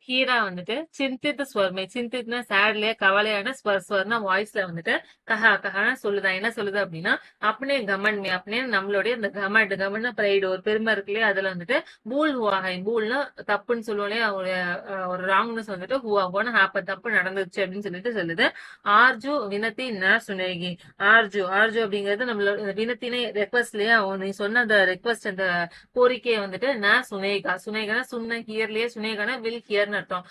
ஹீரா வந்துட்டு சிந்தித் ஸ்வர்மே சிந்தித்னா சேட்லயே கவலையான ஸ்வர்னா வாய்ஸ்ல வந்துட்டு கஹா கஹான்னு சொல்லுதான். என்ன சொல்லுது அப்படின்னா அப்பனே கமன் மே அப்பனே நம்மளுடைய இந்த கமன்னா பிரைடு ஒரு பெருமை இருக்கு இல்லையா, அதுல வந்துட்டு பூல் ஹுவாஹை பூல்னா தப்புன்னு சொல்லுவோம் இல்லையா, ஒரு ராங்னஸ் வந்துட்டு ஹுவா ஹுவான்னு ஹாப்பன் தப்பு நடந்துச்சு அப்படின்னு சொல்லிட்டு சொல்லுது. ஆர்ஜு வினத்தி ந சுனேகி. ஆர்ஜு அப்படிங்கிறது நம்மளோட இந்த வினத்தினே ரெக்வஸ்ட் இல்லையா, நீ சொன்ன அந்த ரெக்வஸ்ட் அந்த கோரிக்கையை வந்துட்டு நான் சுனேகானா சுன்ன ஹியர்லயே சுனேகானா வில் ஹியர்னு அர்த்தம்.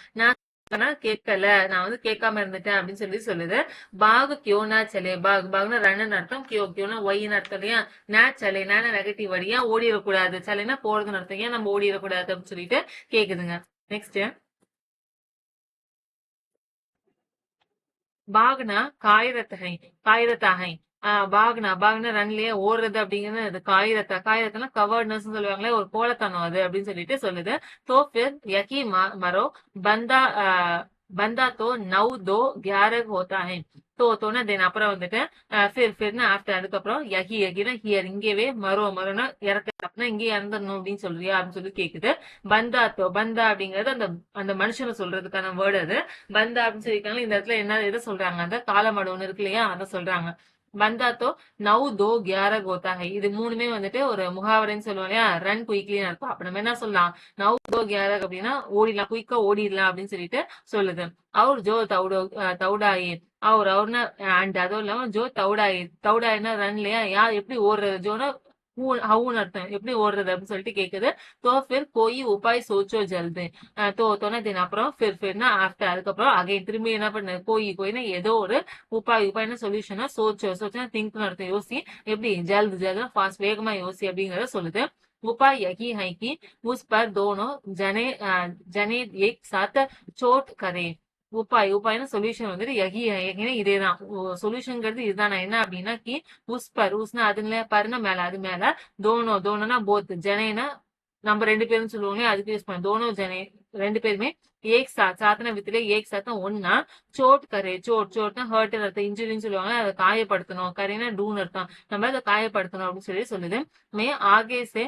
நான் கேட்கல, நான் வந்து கேட்காம இருந்துட்டேன் அப்படின்னு சொல்லி சொல்லுது. பாகு கியோனா சலே பாகுனா ரன்னு அர்த்தம், கியோனா ஒய்னு அர்த்தம் இல்லையா. நான் சலே நான் நெகட்டிவ் வழியா ஓடிடக்கூடாது, சலைனா போறதுன்னு அர்த்தம், ஏன் நம்ம ஓடிடக்கூடாது அப்படின்னு சொல்லிட்டு கேக்குதுங்க. நெக்ஸ்ட் பாக்னா காயிரத்தகை. பாக்னா ரன்லயே ஓடுறது அப்படிங்கிறது அது காயிரத்தா கவர்ட்னஸ் சொல்லுவாங்களே, ஒரு கோலத்தனம் அது அப்படின்னு சொல்லிட்டு சொல்லுது. तो फिर यही मरो बंदा बंदा तो 9 2 11 होता है. தோனா தென் அப்புறம் வந்துட்டு ஃபிர்னா ஆஃப்டர் அதுக்கப்புறம் யகினா ஹியர் இங்கேவே மரோனா இறக்குனா இங்கே இறந்துடணும் அப்படின்னு சொல்றியா அப்படின்னு சொல்லி கேக்குது. பந்தா அப்படிங்கறது அந்த அந்த மனுஷனை சொல்றதுக்கான வேர்டு அது. பந்தா அப்படின்னு சொல்லியிருக்காங்க. இந்த இடத்துல என்ன எதை சொல்றாங்க, அந்த காலமாடு ஒண்ணு இருக்கு இல்லையா, அதை சொல்றாங்க. பந்தாத்தோ நவ் தோ கியார கோத்தாகை. இது மூணுமே வந்துட்டு ஒரு முகாவரைன்னு சொல்லுவோம் இல்லையா, ரன் குயிக்லின்னு இருக்கும். அப்ப நம்ம என்ன சொல்லலாம், நவ் தோ கியார அப்படின்னா ஓடிடலாம், குயிக்கா ஓடிடலாம் அப்படின்னு சொல்லிட்டு சொல்லுது. அவர் ஜோ தௌடாயி அவர்னா அண்ட் அதுவும் இல்லாம ஜோ தௌடாயின்னா ரன் இல்லையா, யார் எப்படி ஓடுறது, ஜோனா ஹவுன்னு அர்த்தம், எப்படி ஓடுறது அப்படின்னு சொல்லிட்டு கேக்குது. तो फिर कोई उपाय सोचो जल्दी. தோனா தென் அப்புறம் ஃபிர்னா ஆஃப்டர் அதுக்கப்புறம் அகைன் திரும்பி என்ன பண்ணு, கோயினா ஏதோ ஒரு உபாய்னா சொல்யூஷனா சோச்சனா திங்க்னு அர்த்தம், யோசி, எப்படி ஜல்து ஃபாஸ்ட் வேகமா யோசி அப்படிங்கறத சொல்லுது. उपाय यही है कि उस पर दोनों जने जने एक साथ चोट करे. உபாய்னா சொல்யூஷன் வந்துட்டு யகினா இதேதான் சொல்யூஷன்ங்கிறது இதுதான். என்ன அப்படின்னா கி உஸ்னா அதுல பருனா மேல, அது மேல தோனோனா போத் ஜனேனா நம்ம ரெண்டு பேரும் சொல்லுவோங்க, அதுக்கு யூஸ் பண்ண தோனோ ஜனே ரெண்டு பேருமே ஏக் சாத்தன வித்துல ஏக் சாத்தம் ஒன்னா சோட்னா ஹர்ட் அர்த்தம், இன்ஜுரின்னு சொல்லுவாங்க, அதை காயப்படுத்தணும், கரைனா டூன்னு அர்த்தம், நம்ம அதை காயப்படுத்தணும் அப்படின்னு சொல்லி சொல்லுது. மே ஆகே சே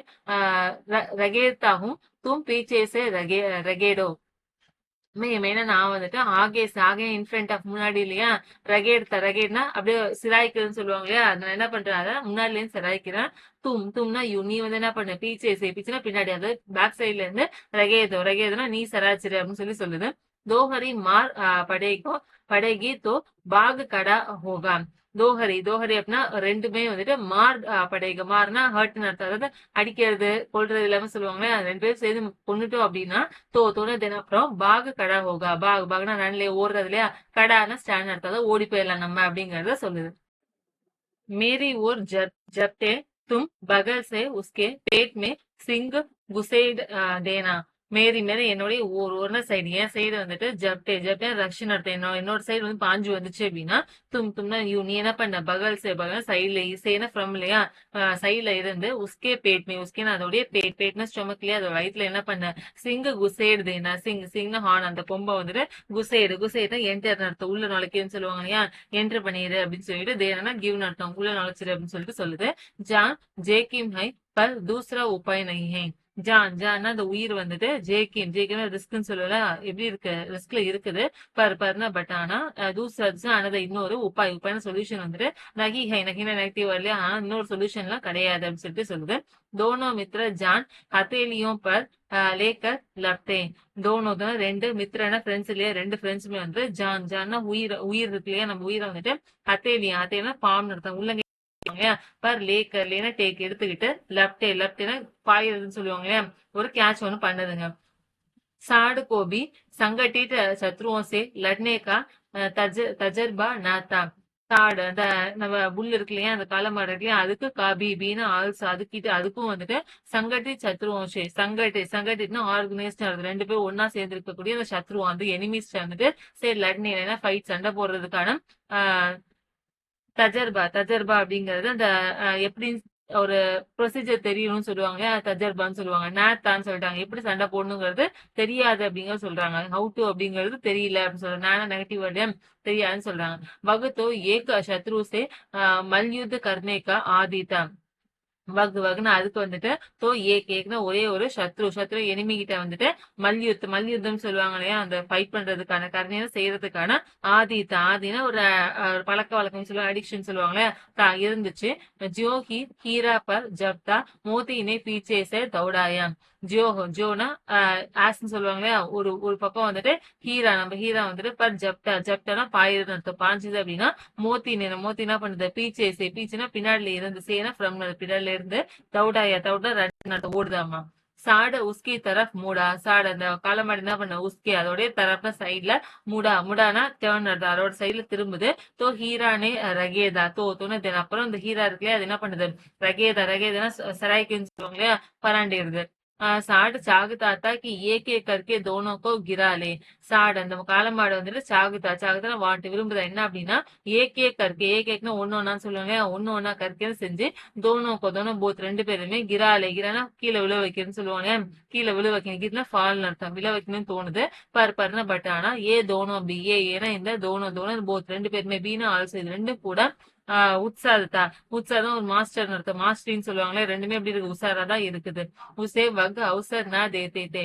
ரகேத்தாகும் தும் பீச்சே சே ரகேடோ. மெயினா நான் வந்துட்டு ஆகே இன் ஃப்ரண்ட் ஆஃப் முன்னாடி இல்லையா, ரகேட்னா அப்படியே சிராய்க்குன்னு சொல்லுவாங்க இல்லையா, நான் என்ன பண்றேன் அதை முன்னாடில இருந்து சிராய்க்கிறேன். தும்னா நீ வந்து என்ன பண்ண பீச்சுனா பின்னாடி, அது பேக் சைட்ல இருந்து ரகேதோனா நீ சராச்சிரு அப்படின்னு சொல்லி சொல்லுது. தோஹரி மார் படேகி தோ பாக் கடா ஹோகா. தோஹரி அப்படின்னா ரெண்டுமே வந்துட்டு மார் மார்னா ஹர்ட்னு அர்த்தம், அதாவது அடிக்கிறது கொல்றது எல்லாமே சொல்லுவாங்க, ரெண்டு பேரும் சேர்ந்து கொண்டுட்டோம் அப்படின்னா தோன தினம் அப்புறம் பாகு கடா ஹோகா. பாகுனா ரன்லயே ஓடுறது இல்லையா, கடானா ஸ்டாண்ட் அர்த்தம், ஓடி போயிடலாம் நம்ம அப்படிங்கறத சொல்லுது. मेरी ओर जपटे तुम बगल से उसके पेट में सिंग घुसेड़ देना. மேரி என்னுடைய ஒரு சைடு என் சைடு வந்துட்டு ஜப்டே ரஷ்யன் அர்த்தம், என்னோட சைடு வந்து பாஞ்சு வந்துச்சு அப்படின்னா தும்னா நீ என்ன பண்ண பகல் சைட்ல இசைனா ஃப்ரம் இல்லையா, சைட்ல இருந்து உஸ்கே உஸ்கேனா அதோடைய பேட்னா ஸ்டொமக் இல்லையா, அதோட வயிற்றுல என்ன பண்ண குசேடுதுன்னா சிங்னா ஹார்ன், அந்த கொம்பை வந்துட்டு குசைடு என்டர் அர்த்தம், உள்ள நுழைக்குன்னு சொல்லுவாங்க இல்லையா, என்டர் பண்ணிடு அப்படின்னு சொல்லிட்டு தேனா கிவ்னு அர்த்தம், உள்ள நுழைச்சிரு அப்படின்னு சொல்லிட்டு சொல்லுது. ஜான் ஜேகிம் ஹை பர் தூசரா உபாய் நஹி ஹை. ஜான்னா அந்த உயிர் வந்துட்டு ஜேகிம் ரிஸ்க்னு சொல்லல, எப்படி இருக்கு ரிஸ்க்ல இருக்குது. பர்னா பட் ஆனா தூசரா ஆனது இன்னொரு உப்பாய்னு சொல்யூஷன் வந்துட்டு நகினா நெகட்டிவ் வரலையா, ஆனா இன்னொரு சொல்யூஷன் எல்லாம் கிடையாது அப்படின்னு சொல்லிட்டு சொல்லுது. தோனோ மித்ர ஜான் ஹத்தேலியும் பர் லேக்கர் லப்டே. தோனோதான் ரெண்டு மித்ரனா ஃப்ரெண்ட்ஸ் இல்லையா, ரெண்டு ஃப்ரெண்ட்ஸுமே வந்து ஜான்னா உயிர் இருக்கு இல்லையா, நம்ம உயிரை வந்துட்டு ஹத்தேலியா பாம்னு அர்த்தம், உள்ளங்க பர் லேனா டேக் எடுத்துக்கிட்டு லெப்டேனா பாயிரதுன்னு சொல்லுவாங்க இல்லையா, ஒரு கேட்ச் ஒண்ணு பண்ணுதுங்க. साड़ को भी संगठित शत्रुओं से लड़ने का तजर्बा न था. சாடு அந்த நம்ம புல் இருக்கு இல்லையா, அந்த காலமாடு இருக்கு இல்லையா, அதுக்கு பீனா ஆல்சோ அதுக்கிட்ட அதுக்கும் வந்துட்டு சங்கட்டி சத்ருவம் சங்கட்டினா ஆர்கனைஸ்டா இருக்கு, ரெண்டு பேரும் ஒன்னா சேர்ந்து இருக்கக்கூடிய அந்த சத்ருவம் வந்து எனிமிஸ் வந்துட்டு சரி லட்னி ஃபைட் சண்டை போடுறதுக்கான ஆஹ் தஜர்பா அப்படிங்கிறது அந்த எப்படி ஒரு ப்ரொசீஜர் தெரியணும்னு சொல்லுவாங்க, தஜர்பான்னு சொல்லுவாங்க. நேத்தான்னு சொல்லிட்டாங்க, எப்படி சண்டை போடணுங்கிறது தெரியாது அப்படிங்கிற சொல்றாங்க. ஹவு டு அப்படிங்கிறது தெரியல அப்படின்னு சொல்றாங்க, நானா நெகட்டிவ் வேர்டு தெரியாதுன்னு சொல்றாங்க. வகுத்தோ ஏக சத்ரு சே மல்யுத்த கர்னே கா ஆதிதா. வக் வக்னா அதுக்கு வந்துட்டு தோ ஏக்னா ஒரே ஒரு சத்ரு எனிமி கிட்ட வந்துட்டு மல்யுத்தம் சொல்லுவாங்க இல்லையா, அந்த ஃபைட் பண்றதுக்கான கருணையை செய்யறதுக்கான ஆதினா ஒரு பழக்க வழக்கம் சொல்லுவாங்க, அடிக்ஷன் சொல்லுவாங்களே இருந்துச்சு. ஜியோஹி ஹீரா பர் ஜப்தா மோதினே பீச்சே சே தௌடாயா. ஜோனா ஆஸ்ன்னு சொல்லுவாங்க இல்லையா, ஒரு ஒரு பக்கம் வந்துட்டு நம்ம ஹீரா வந்துட்டு பர் ஜப்டானா பாயிருன்னு அர்த்தம். பாஞ்சுது அப்படின்னா மோத்தி என்ன பண்ணுது, பீச்சுனா பின்னாடில இருந்து, சேனா ஃப்ரம் பின்னாடில இருந்து, தௌடா ரெண்டு ஓடுதாமா. சாட உஸ்கி தரப் மூடா, சாட அந்த காலமாடு என்ன பண்ண, உஸ்கி அதோடைய தரப்புல சைட்ல முடானா டேர்ன், அதோட சைட்ல திரும்புது. தோ ஹீரானே ரகேதா தோன்னு அப்புறம் இந்த ஹீரா இருக்குல்லையா அது என்ன பண்ணுது, ரகேதானா சராய்க்குன்னு சொல்லுவாங்க இல்லையா, பராண்டிடுது. சாடு சாகு தாத்தா கி ஏகே கற்கே தோனோக்கோ கிராலே. சாடு அந்த காலமாடு வந்துட்டு சாகுதா வாண்டு விரும்புதா என்ன அப்படின்னா, ஏகேக்குன்னா ஒன்னொன்னா சொல்லுவாங்க, ஒன்னா கற்கேன்னு செஞ்சு தோனோ போத் ரெண்டு பேருமே கிரானா கீழே விழ வைக்கிறேன்னு சொல்லுவாங்க, கீழே விழ வைக்கணும். கிட்னா ஃபால்னு அர்த்தம், விழ வைக்கணும்னு தோணுது. பர்னா பட் ஆனா தோனோ பி ஏன்னா இந்த தோனோ போத் ரெண்டு பேருமே பீனா ஆல்சோ இது ரெண்டும் கூட உற்சாகம் ஒரு மாஸ்டர் அர்த்தம், மாஸ்டரின்னு சொல்லுவாங்களே, ரெண்டுமே எப்படி இருக்கு, உஷாரா தான் இருக்குது. உசே வக் அவசர் நா தே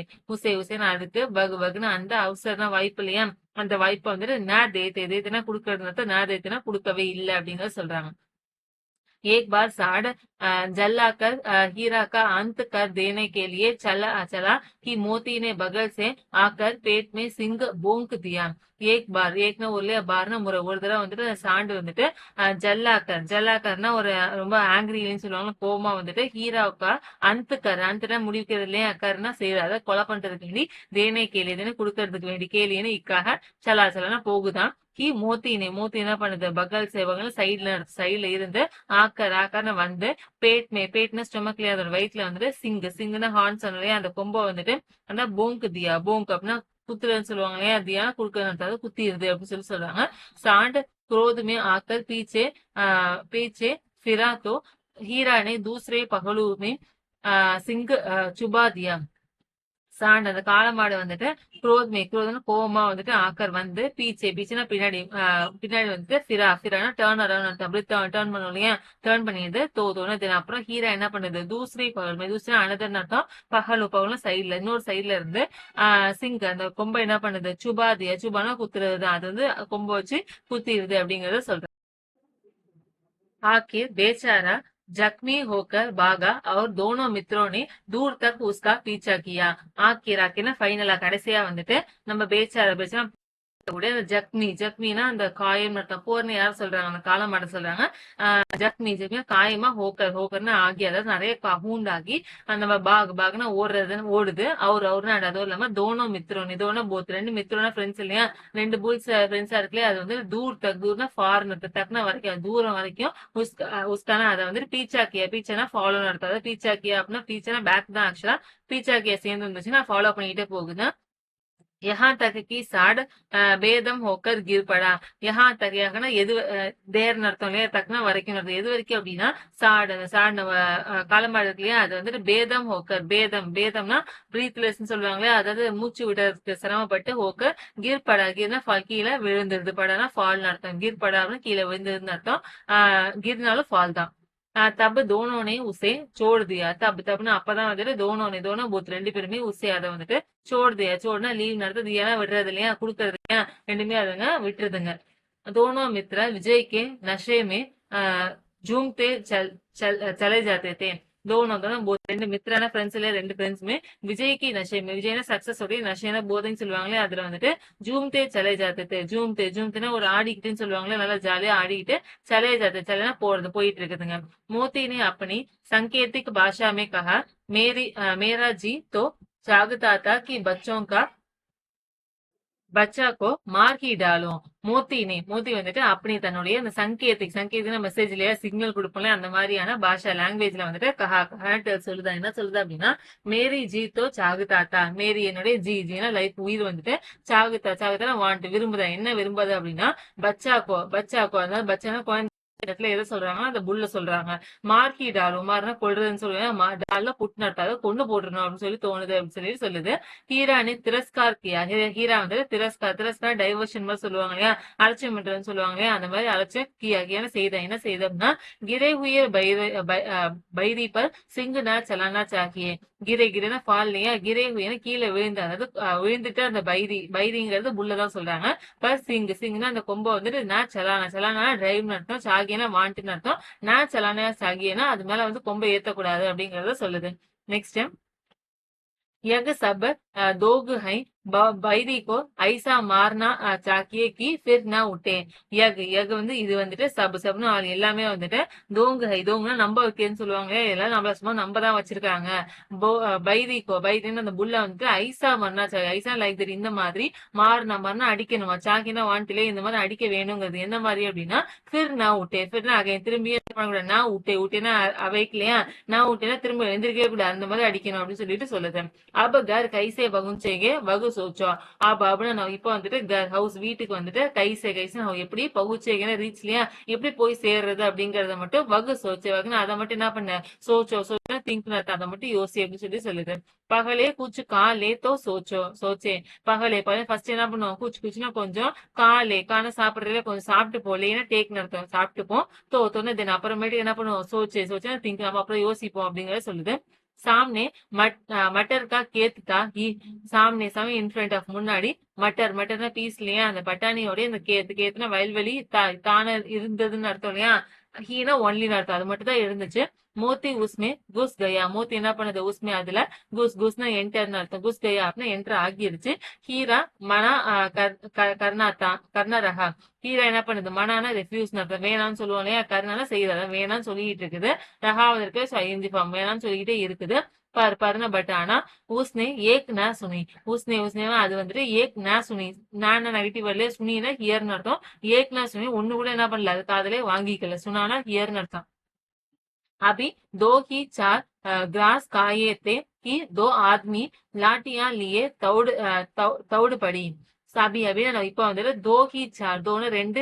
உசேனா அதுக்கு வக்னு அந்த அவசர்னா வாய்ப்பு இல்லையா, அந்த வாய்ப்பை வந்துட்டு நா தேத்தேனா கொடுக்கறது, நா தேத்தேனா கொடுக்கவே இல்லை அப்படிங்கறத சொல்றாங்க. एक बार साड़ जलाकर हीरा का अंत कर देने के लिए चला कि मोती ने बगल से आकर पेट में सिंग बोंक दिया. ஏக்னா பார்னா முறை, ஒரு தடவை வந்துட்டு சாண்டு வந்துட்டு ஜல்லாக்கர்னா ஒரு ரொம்ப ஆங்கிரின்னு சொல்லுவாங்க, கோமா வந்துட்டு ஹீராவுக்கா அந்துனா முடிக்கிறது இல்லையா, அக்கர்னா செய்யறது, அதை கொலை பண்றதுக்கு வேண்டி தேனை கேலியதுன்னு கொடுக்கறதுக்கு வேண்டி கேலியன்னு இக்காக சலானா போகுதான். மோத்தி என்ன பண்ணுது, பகல் சேவகங்கள் சைட்ல இருந்து ஆக்கர்னு வந்து பேட்னா ஸ்டொமக்லயே அதோட வயிற்றுல வந்துட்டு சிங்குன்னா ஹார்ன் சொன்னே அந்த கொம்பை வந்துட்டு அந்த போங்க் அப்படின்னா குத்துறதுன்னு சொல்லுவாங்க இல்லையா, தியா குடுக்கறது குத்திடுது அப்படின்னு சொல்றாங்க. சாண்ட் क्रोध में आकर पीछे फिरा तो हीरा ने दूसरे पहलू में सिंह चुबा दिया. சாண்ட் அந்த காளமாடு வந்துட்டு குரோதம்னு கோவமா வந்துட்டு ஆக்கர் வந்து பீச்சுனா பின்னாடி வந்துட்டு ஃபிரானா டேர்ன் அரௌண்ட் அப்படி டேர்ன் பண்ணும் இல்லையா, டேர்ன் பண்ணிடுது. தோணு அப்புறம் ஹீரா என்ன பண்ணுது, தூசரி அனதர்னு அர்த்தம், பகலும் சைட்ல இன்னொரு சைட்ல இருந்து அந்த கொம்பை என்ன பண்ணுது, சுபானா குத்துறது, அது வந்து கொம்பை வச்சு குத்திடுது அப்படிங்கறத சொல்றேன். आखिर बेचारा जख्मी होकर भागा और दोनों मित्रों ने दूर तक उसका पीछा किया. ஆக்கினா ஃபைனலா கடைசியா வந்துட்டு நம்ம பேச்சார கூடிய அந்த ஜக்மினா அந்த காயம் அர்த்தம். போர்னு யார் சொல்றாங்க, அந்த காலமாட சொல்றாங்க. ஜக்மி காயமா ஹோக்கர்னு ஆகி, அதாவது நிறைய ஹூண்டாகி நம்ம பாக்னா ஓடுது. அவருன்னு அதுவும் இல்லாம தோனோ போத் ரெண்டு மித்ரோனா ஃப்ரெண்ட்ஸ் இல்லையா, ரெண்டு புல்ஸ் ஃப்ரெண்ட்ஸா இருக்குல்லையா, அது வந்து தூர்னா ஃபார்னு தக்குன வரைக்கும் தூரம் வரைக்கும் உஸ்கானா அதை வந்துட்டு பீச்சானா ஃபாலோ நடத்தாது. பீச்சாக்கியா அப்படின்னா பீச்சானா பேக் தான் ஆக்சுவலா, பீச்சாக்கியா சேர்ந்து இருந்துச்சுன்னா ஃபாலோ பண்ணிக்கிட்டே போகுது. यहाँ तक की साड़ பேதம் ஹோக்கர் கிர்படா. யஹா தகையாகனா எது தேர்னு அர்த்தம் இல்லையா, தக்குனா வரைக்கும் அர்த்தம். எது வரைக்கும் அப்படின்னா சாடு காலமாடு இருக்கு இல்லையா, அது வந்துட்டு பேதம் ஹோக்கர் பேதம்னா பிரீத்லெஸ் சொல்லுவாங்களே, அதாவது மூச்சு விடுறதுக்கு சிரமப்பட்டு ஹோக்கர் கிர்னா கீழே விழுந்துருது, படானா ஃபால்னு அர்த்தம். கிர்படான்னு கீழே விழுந்ததுன்னு அர்த்தம். கிர்னாலும் ஃபால் தான். தப் தோனோனே உசே சோடு தியா. தப்னா அப்பதான் வந்துட்டு தோனோ போத் ரெண்டு பேருமே உசே அதை வந்துட்டு சோடுனா லீவ் நடத்து, தியானா விடுறது இல்லையா, கொடுக்கறது இல்லையா, ரெண்டுமே அதுங்க விட்டுருதுங்க. दोनों मित्र विजय के नशे में झूमते चले जाते थे. दोनों ரெண்டு மித்திரான ஃப்ரெண்ட்ஸ் இல்ல, ரெண்டு ஃப்ரெண்ட்ஸுமே விஜய்க்கு விஜய்னா சக்சஸ் உடைய, நஷேனா போதைன்னு சொல்லுவாங்களே, அதுல வந்துட்டு ஜூம்தே சலே ஜாத்தே. ஜூம்தேனா ஒரு ஆடிக்கிட்டுன்னு சொல்லுவாங்களே, நல்லா ஜாலியா ஆடிக்கிட்டு சலேனா போயிட்டு இருக்குதுங்க. मोती ने अपनी सांकेतिक भाषा में कहा, मेरा जी तो चाहता था कि பச்சா கோ மார் ஹி டாலும். மோத்தி வந்துட்டு அப்படி தன்னுடைய அந்த சங்கேதிக் மெசேஜ்லயா சிக்னல் கொடுப்போம்ல, அந்த மாதிரியான பாஷா லாங்குவேஜ்ல வந்துட்டு கஹாட்டு சொல்லுதா, என்ன சொல்லுது அப்படின்னா, மேரி ஜி தோ சாகுதாத்தா. மேரி என்னுடைய ஜினா லைஃப் உயிர் வந்துட்டு சாகுதா வாண்ட் விரும்புதா, என்ன விரும்புது அப்படின்னா பச்சாக்கோ அதாவது பச்சானா குழந்தை இடத்துல எதை சொல்றாங்கன்னா அந்த புல்ல சொல்றாங்க. மார்க்கி டாலு மார்னா கொல்றதுன்னு சொல்லுவேன். டால்ல புட் நட்டாத கொண்டு போட்டுருணும் அப்படின்னு சொல்லி தோணுது அப்படின்னு சொல்லி சொல்லுது. ஹீரானி திரஸ்கார் கியா. ஹீரா வந்து திரஸ்கார் டைவர்ஷன் மாதிரி சொல்லுவாங்க இல்லையா, அலட்சியம் பண்றதுன்னு சொல்லுவாங்க இல்லையா, அந்த மாதிரி அலட்சியம் கியா கியான செய்த என்ன செய்த அப்படின்னா கிரை உயர் பைரி பர் சிங்குனா சலானா சாக்கியே. கிரை கிரைனா ஃபால் இல்லையா, கிரை உயர்னு கீழே விழுந்து, அதாவது விழுந்துட்டு அந்த பைரிங்கிறது புல்லதான் சொல்றாங்க. பர் சிங்குனா அந்த கொம்பை வந்துட்டு சலானா டிரைவ்னு அர்த்தம், சாகியனா வாண்ட்னு அர்த்தம், சலானா சாகியனா அது மேல வந்து கொம்பை ஏத்தக்கூடாது அப்படிங்கறத சொல்லுது. நெக்ஸ்ட் यह सब दोग हैं बैरी को ऐसा मारना चाहिए कि फिर ना उठे. யக் வந்து இது வந்துட்டு சப்னு எல்லாமே வந்துட்டு தோங்கு ஹை. தோங்குனா நம்ப வைக்கிறேன்னு சொல்லுவாங்க, எல்லாம் நம்மள சும்மா நம்ப தான் வச்சிருக்காங்க. பைரின்னு அந்த புல்ல வந்துட்டு ஐசா மர்னா ஐசா லைக் தட் இந்த மாதிரி மர்னா அடிக்கணுமா, சாக்கினா வாண்டிலே இந்த மாதிரி அடிக்க வேணுங்கிறது என்ன மாதிரி அப்படின்னா ஃபிர் நான் விட்டேன். ஃபிர்னா அகைன் திரும்பி பண்ணக்கூடாது, நான் விட்டேன்னா அவைக்கலையா, நான் விட்டேன்னா திரும்ப எந்திரிக்கவே கூடாது, அந்த மாதிரி அடிக்கணும் அப்படின்னு சொல்லிட்டு சொல்லுது. अब घर कैसे पहुंचेंगे वह सोचो. अब அப்படின்னா நான் இப்ப வந்துட்டு ஹவுஸ் வீட்டுக்கு வந்துட்டு கைசே எப்படி பகுச்சேகன்னு ரீச் இல்லையா, எப்படி போய் சேர்றது அப்படிங்கறத மட்டும் வகுன்னு அதை மட்டும் என்ன பண்ண சோச்சோ திங்க் அதை மட்டும் யோசி அப்படின்னு சொல்லி சொல்லுது. பகலே குச்சு காலே தோ சோச்சே. பகலே ஃபர்ஸ்ட் என்ன பண்ணுவோம், குச்சுனா கொஞ்சம், கான சாப்பிடுறதுல கொஞ்சம் சாப்பிட்டு போலேன்னா டேக் நடத்தும் சாப்பிட்டுப்போம், தோன்னு தென் அப்புறமேட்டு என்ன பண்ணுவோம் சோச்சே திங்க் நம்ம அப்புறம் யோசிப்போம் அப்படிங்கறத சொல்லுது. सामने मटर का खेत था ही. सामने इन फ्रंट ऑफ முன்னாடி மட்டர்னா பீஸ் இல்லையா, அந்த பட்டாணியோட இந்த கேத்துனா வயல்வெளி தான இருந்ததுன்னு அர்த்தம் இல்லையா, ஹீனா ஒன்லின்னு அர்த்தம், அது மட்டும் தான் இருந்துச்சு. மோத்தி உஸ்மே குஸ் கயா. மோத்தி என்ன பண்ணுது உஸ்மே அதுல, குஸ்னா என்டர்னு அர்த்தம், குஸ் கயா அப்படின்னா என்டர் ஆகிருச்சு. ஹீரா மனா கர்ணா ரஹா. ஹீரா என்ன பண்ணுது மனானா ரெஃப்யூஸ் அர்த்தம், வேணாம்னு சொல்லுவோம் இல்லையா, கர்ணானா செய்யறத வேணாம்னு சொல்லிட்டு இருக்குது. ரஹாவது இருக்கு ஐந்தி ஃபார்ம் வேணாம்னு சொல்லிக்கிட்டே இருக்குது. பர்ன பட் ஆனா ஊஸ்னே ஏக் ந சுனி. ஊஸ்னேவா அது வந்துட்டு ஏக் ந சுனி, நான் நெகட்டிவ் வரல, சுனினா ஹியர்னு அர்த்தம். ஏக் ந சுனி ஒண்ணு கூட என்ன பண்ணல அது காதலே வாங்கிக்கல, சுனானா ஹியர்னு அர்த்தம். अभी 2 ही 4 ग्रास खाए थे कि 2 आदमी लाठियां लिए दौड़ पड़ी. சாபி அப்படின்னு நம்ம இப்ப வந்துட்டு தோன்னு 2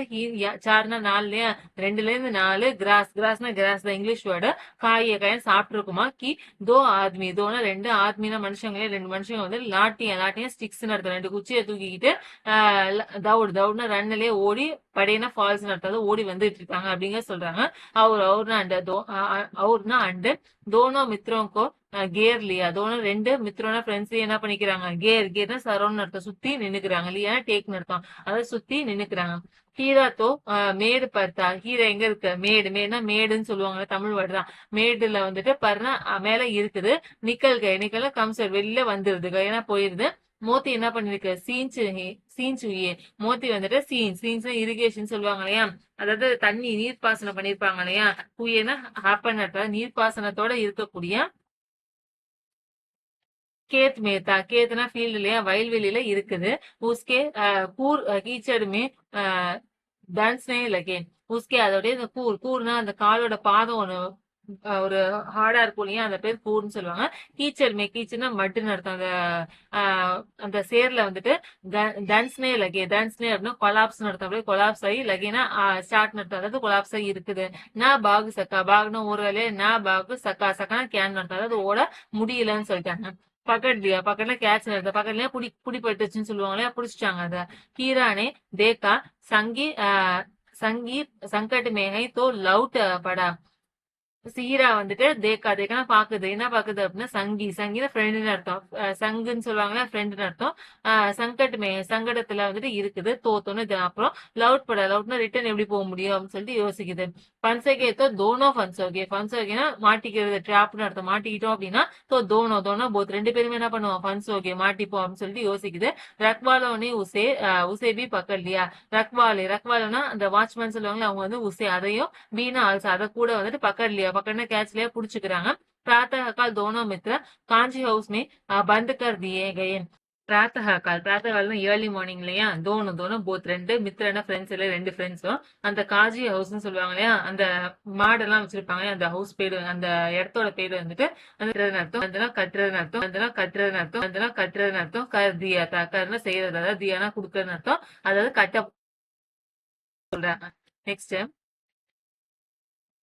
4 இல்லையா, 2ல இருந்து 4 கிராஸ்னா கிராஸ் தான் இங்கிலீஷ் வேர்டு. காய சாப்பிட்டு இருக்குமா, கி தோனா 2 ஆத்மினா மனுஷங்களே, 2 மனுஷங்க வந்து லாட்டியா ஸ்டிக்ஸ் அர்த்தம், 2 குச்சியை தூக்கிக்கிட்டு தவுடுனா ரன்னிலே ஓடி, படையினா ஃபால்ஸ் அர்த்தம், ஓடி வந்துட்டு இருக்காங்க அப்படிங்க சொல்றாங்க. அவர்னா அண்டு தோனோ மித்ரோங்கோ கேர் லியா. தோனோ 2 மித்ரோனா ஃப்ரெண்ட்ஸ் என்ன பண்ணிக்கிறாங்க, கேர்னா சரௌண்ட் அர்த்தம், சுத்தி நின்னுக்கிறாங்க, லியா டேக்னு அர்த்தம், அதாவது சுத்தி நின்னுக்கிறாங்க. ஹீரா தோ மேடு பர்த்தா. ஹீரா எங்க இருக்கு, மேடுனா மேடுன்னு சொல்லுவாங்க, தமிழ் வேர்டு தான். மேடுல வந்துட்டு பர்னா மேல இருக்குது, நிக்கல் கம்சர் வெளியில வந்துருது, ஏன்னா போயிருது. மோத்தி என்ன பண்ணிருக்கு சீன்சுயே. மோத்தி வந்துட்டு சீன்ஸ் இரிகேஷன் சொல்லுவாங்க இல்லையா, அதாவது தண்ணி நீர்ப்பாசனம் பண்ணிருப்பாங்க இல்லையா, குயேனா ஹாப்பன் நீர்ப்பாசனத்தோட இருக்கக்கூடிய கேத் மேத்தா. கேத்னா ஃபீல்டு இல்லையா, வயல்வெளியில இருக்குது. உஸ்கே கூர் கீச்சடுமே டான்ஸ்னே லகே. உஸ்கே அதோடய இந்த கூர்னா அந்த காலோட பாதம் ஒண்ணு ஒரு ஹார்டா இருக்கும் இல்லையா, அந்த பேர் கூர்ன்னு சொல்லுவாங்க. கீச்சர்னா மட்டுன்னு அர்த்தம். அந்த சேர்ல வந்துட்டு டான்ஸ்னே அப்படின்னா கொலாப்ஸ் அர்த்தம், அப்படியே கொலாப்ஸ் ஆகி லகேனா ஸ்டார்ட் அர்த்தம், அதாவது கொலாப்ஸ் ஆகி இருக்குது. நான் பாகு சக்கா. பாகுனா ஒரு வேலையே, நான் பாகு சக்கானா கேன் அர்த்தம், அதாவது ஓட முடியலன்னு சொல்லிட்டாங்க. பக்கத்துல கேட்ச் நடத்த, பக்கத்துலயே புடிப்பட்டுச்சுன்னு சொல்லுவாங்களே, புடிச்சிட்டாங்க அத. ஹீரானே தேக்கா சங்கி சங்கட் மேகை தோ லவுட் படா. சீரா வந்துட்டு தேக்கா பாக்குது, என்ன பாக்குது அப்படின்னா சங்கினா ஃப்ரெண்டுன்னு அர்த்தம், சங்குன்னு சொல்லுவாங்களா ஃப்ரெண்டுன்னு அர்த்தம். சங்கடத்துல வந்துட்டு இருக்குது, தோத்தோன்னு அப்புறம் லவுட்னா ரிட்டர்ன் எப்படி போக முடியும் அப்படின்னு சொல்லிட்டு யோசிக்குது. பன்சகேத்தோ தோனோ ஃபன்சோகேனா மாட்டிக்கிறது, ட்ராப்னு அர்த்தம், மாட்டிக்கிட்டோம் அப்படின்னா தோனோ போத் 2 பேருமே என்ன பண்ணுவோம், ஃபன்சோகே மாட்டிப்போம் அப்படின்னு சொல்லிட்டு யோசிக்குது. ரக்வாலோனே உசேபி பக்கல்லையா. ரக்வாலோனா அந்த வாட்ச்மேன் சொல்லுவாங்களா, அவங்க வந்து உசே அதையும், பீனா ஆல்சோ அதை கூட வந்துட்டு पकड़ना कैच लिया पुடிச்சுக்கிறாங்க. प्रातः काल दोनों मित्र कांची हाउस में बंद कर दिए गए. प्रातः काल ஏர்லி மார்னிங் இல்லையா, தோணும் போத் 2 மித்திரனா ஃப்ரெண்ட்ஸ் இல்ல, 2 ஃப்ரெண்ட்ஸும் அந்த காஜி ஹவுஸ்னு சொல்லுவாங்க இல்லையா, அந்த மாடெல்லாம் வச்சிருப்பாங்க, அந்த ஹவுஸ் பேரு, அந்த இடத்தோட பேரு வந்துட்டு கட்டுறதுன்னு அர்த்தம். கர்தியா கர்னா செய்யறது, அதாவது தியானா குடுக்கறதுன்னு அர்த்தம், அதாவது கட்ட சொல்றாங்க. நெக்ஸ்ட்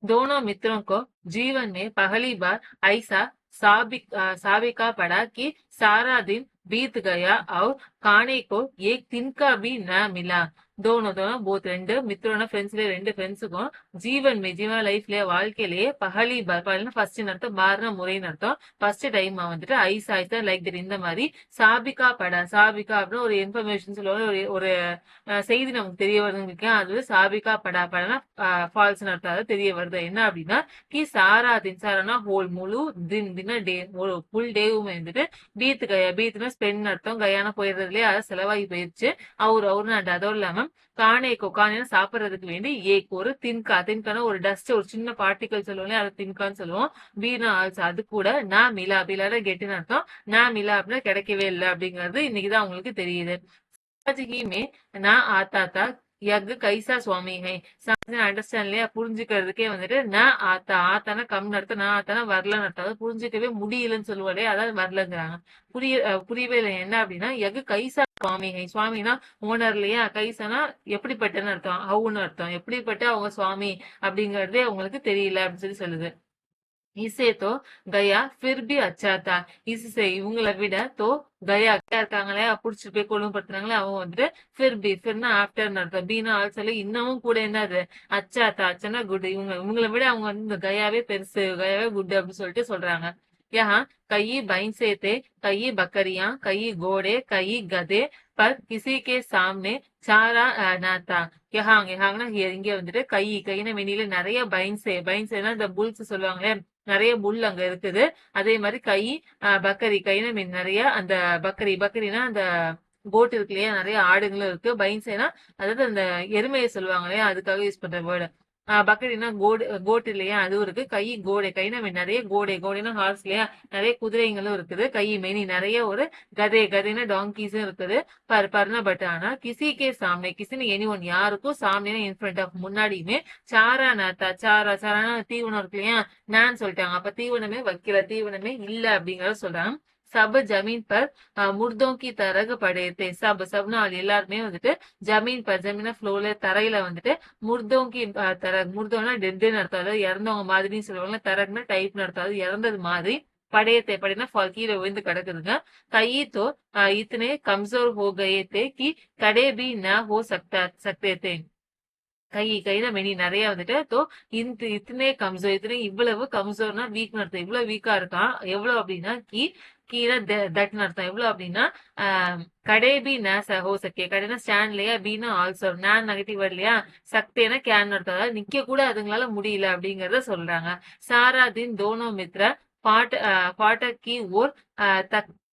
दोनों मित्रों को जीवन में पहली बार ऐसा साबिका पड़ा कि सारा दिन बीत गया और खाने को एक तिनका भी न मिला. दोनों दोनों போத் ரெண்டு மித்திரோட ஃப்ரெண்ட்ஸ்ல ரெண்டு ஃப்ரெண்ட்ஸுக்கும் ஜீவன் லைஃப்ல வாழ்க்கையிலேயே பஹலி பார் பஹல்னா ஃபர்ஸ்ட் அர்த்தம் பார்னா முறைன்னு அர்த்தம் ஃபர்ஸ்ட் டைம் வந்துட்டு ஐஸ் ஆயிசா லைக் தட் இந்த மாதிரி சாபிகா அப்படின்னு ஒரு இன்ஃபர்மேஷன் சொல்லுவாங்க ஒரு ஒரு செய்தி நமக்கு தெரிய வருதுன்னு அது சாபிகா படானா ஃபால்ஸ் அர்த்தம் அதாவது தெரிய வருது என்ன அப்படின்னா கி சாரா தின் சாரானா ஹோல் முழு தின டே ஒரு ஃபுல் டேவுமே வந்துட்டு பீத்துனா ஸ்பெண்ட் அர்த்தம் கயானா போயிடுறதுலயே அதை செலவாகி போயிடுச்சு அவரு அதோடு இல்லாம காணைனா சாப்பிடறதுக்கு வேண்டி ஒரு தின்கான ஒரு டஸ்ட் ஒரு சின்ன பார்ட்டிகல் சொல்லுவோம் அதை தின்கான்னு சொல்லுவோம். பீனா ஆல்சோ அது கூட நான் மிலா பிலாட கெட்டின்னு அர்த்தம் நான் மிலா அப்படின்னு கிடைக்கவே இல்லை அப்படிங்கிறது இன்னைக்குதான் அவங்களுக்கு தெரியுது. நான் ஆத்தாத்தா யக் கைசா சுவாமி ஹை அண்டர்ஸ்டாண்ட் இல்லையா புரிஞ்சுக்கிறதுக்கே வந்துட்டு நான் ஆத்தானா கம்னு அர்த்தம் நான் ஆத்தானா வரலன்னு அர்த்தம் அதாவது புரிஞ்சுக்கவே முடியலன்னு சொல்லுவாளே அதாவது வரலங்கிறாங்க. புரியவே இல்லை என்ன அப்படின்னா யக் கைசா சுவாமி ஹை சுவாமினா ஓனர் இல்லையா கைசானா எப்படிப்பட்டன்னு அர்த்தம் ஹவுன்னு அர்த்தம் எப்படிப்பட்ட அவங்க சுவாமி அப்படிங்கறதே அவங்களுக்கு தெரியல அப்படின்னு சொல்லுது. இசே தோ கயா ஃபிர் பி அச்சா தா இசே இவங்களை விட தோ கயா இருக்காங்களே புடிச்சிட்டு போய் கொழும்படுத்துறாங்களே அவங்க வந்துட்டு ஃபிர்னா ஆஃப்டர்னு அர்த்தம் பீனா ஆல்சோ இன்னமும் கூட என்னது அச்சானா குட் இவங்களை விட அவங்க வந்து இந்த கயாவே பெருசு கயாவே குட் அப்படின்னு சொல்லிட்டு சொல்றாங்க. यहाँ कई भैंसे थे कई बकरियां कई घोड़े कई गधे पर किसी के सामने चारा न था. யஹாங்னா இங்க வந்துட்டு கைன்னு வெளியில நிறைய பைன்ஸேனா இந்த புல்ஸ் சொல்லுவாங்களே நிறைய புல் அங்க இருக்குது. அதே மாதிரி கைன்னு நிறைய அந்த பக்கரினா அந்த கோட் இருக்கு இல்லையா நிறைய ஆடுகளும் இருக்கு. பைன்ஸேனா அதாவது அந்த எருமையை சொல்லுவாங்க இல்லையா அதுக்காக யூஸ் பண்ற வேர்டு. பக்கரினா கோட் இல்லையா அதுவும் இருக்கு. கைனா நிறைய கோடைனா ஹார்ஸ் இல்லையா நிறைய குதிரைங்களும் இருக்குது. மெனி நிறைய ஒரு கதைனா டாங்கீஸும் இருக்குது. பர்னா பட் ஆனா கிசிக்கே சாமி கிசின்னு எனி ஒன் யாருக்கும் சாமினா இன்ஃப்ரண்ட் ஆஃப் முன்னாடியுமே சாரா நாத்தா சாரானா தீவனம் இருக்கு இல்லையா நான் சொல்லிட்டாங்க அப்ப தீவனமே வைக்கல தீவனமே இல்ல அப்படிங்கறத சொல்றாங்க. சப் ஜமீன் பர் முர்தோं की तरह पड़े थे. சப்னா எல்லாருமே வந்துட்டு ஜமீனா ஃப்ளோர்ல தரையில வந்துட்டு முர்தோங்கி முர்தோனா டெட்னு அர்த்தம் அதாவது இறந்தவங்க மாதிரின்னு சொல்லுவாங்க. தரகுனா டைப்னு அர்த்தம் அதாவது இறந்தது மாதிரி படைனா கீழே விழுந்து கிடக்குதுங்க. கை தோ இத்தனை கம்சோர் ஹோ கயே தே கி கடே பி ந ஹோ சக்தே தே. கைனா மெனி நிறைய வந்துட்டு தோ இத்தனை கம்சோர் இவ்வளவு கம்சோர்னா வீக் அர்த்தம் இவ்வளவு வீக்கா இருக்கான் எவ்வளவு அப்படின்னா கீழே தட்னு அர்த்தம் எவ்வளவு அப்படின்னா கடைபி ந ஹோ சக்கே கடைனா ஸ்டாண்ட் இல்லையா பீனா ஆல்சோ நான் நெகட்டிவ் வேர்ட் இல்லையா சக்தேனா கேன் அர்த்தம் அதாவது நிக்க கூட அதுங்களால முடியல அப்படிங்கறத சொல்றாங்க. சாரா தின் தோனோ மித்ர பாட்டக்கி ஓர்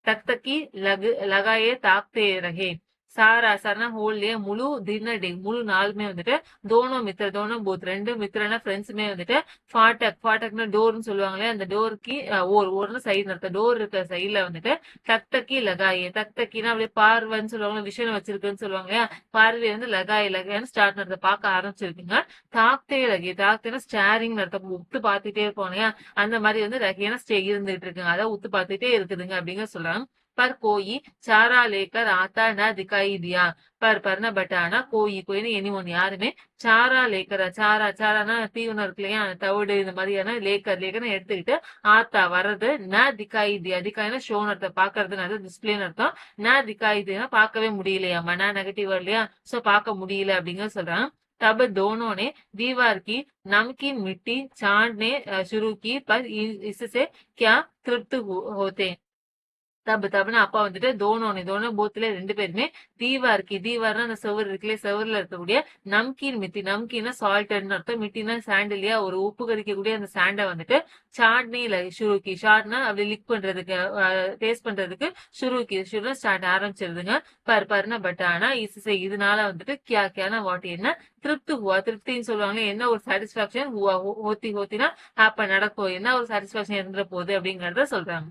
தக்தக்கி லகாயே தாக்தே ரஹே. சாரானா ஹோல்லியே முழு டே முழு நாளுமே வந்துட்டு தோனோ போத் ரெண்டு மித்திரனா ஃப்ரெண்ட்ஸுமே வந்துட்டு ஃபாட்டக்னா டோர்னு சொல்லுவாங்களே அந்த டோருக்கு ஓர்னு சைடு நடத்த டோர் இருக்கிற சைட்ல வந்துட்டு தக்தக்கி தக்தக்கினா அப்படியே பார்வைன்னு சொல்லுவாங்க விஷயம் வச்சிருக்குன்னு சொல்லுவாங்க இல்லையா பார்வையை வந்து லகாயின்னு ஸ்டார்ட் நடத்த பார்க்க ஆரம்பிச்சிருக்குங்க. தாக்தேனா ஸ்டாரிங் நடத்த உத்து பார்த்துட்டே இருப்போம் இல்லையா அந்த மாதிரி வந்து ரகையான இருந்துட்டு இருக்குங்க அதான் உத்து பார்த்துட்டே இருக்குதுங்க அப்படிங்கிற சொல்றாங்க. पर कोई चारा लेकर आता न दिखाई दिया. பர்னா பட் ஆனா கோயின்னு எனி ஒன் யாருமே சாரா சாரானா தீவனம் இருக்கு இல்லையா தவிடு இந்த மாதிரியான லேக்கர்னு எடுத்துக்கிட்டு ஆத்தா வர்றது ந திகாய்னா ஷோன் அர்த்தம் பாக்குறதுன்னு டிஸ்பிளேன்னு அர்த்தம் ந திகாய்னா பார்க்கவே முடியலையாமா நான் நெகட்டிவ் இல்லையா சோ பார்க்க முடியல அப்படிங்கிற சொல்றான். तब दोनों ने दीवार की नमकीन मिट्टी छांटने शुरू की पर इससे क्या तृप्त होते. தப்புனா அப்பா வந்துட்டு தோனோ போத்துல ரெண்டு பேருமே தீவார்னா அந்த செவர் இருக்குல்ல செவர்ல இருக்கக்கூடிய நம்கீன்னா சால்ட்னு அர்த்தம் மிட்டினா சாண்ட் இல்லையா ஒரு உப்பு கறிக்கக்கூடிய அந்த சாண்டை வந்துட்டு சாட்னில ஷார்ட்னா அப்படி லிக் பண்றதுக்கு டேஸ்ட் பண்றதுக்கு ஷுருனா ஸ்டார்ட் ஆரம்பிச்சிருதுங்க. பர்னா பட் ஆனா இதனால வந்துட்டு கியானா வாட் என்ன திருப்தின்னு சொல்லுவாங்க என்ன ஒரு சாட்டிஸ்பாக்சன் ஹோத்தினா அப்ப நடக்கும் என்ன ஒரு சாட்டிஸ்பாக்சன் இருந்துற போகுது அப்படிங்கறத சொல்றாங்க.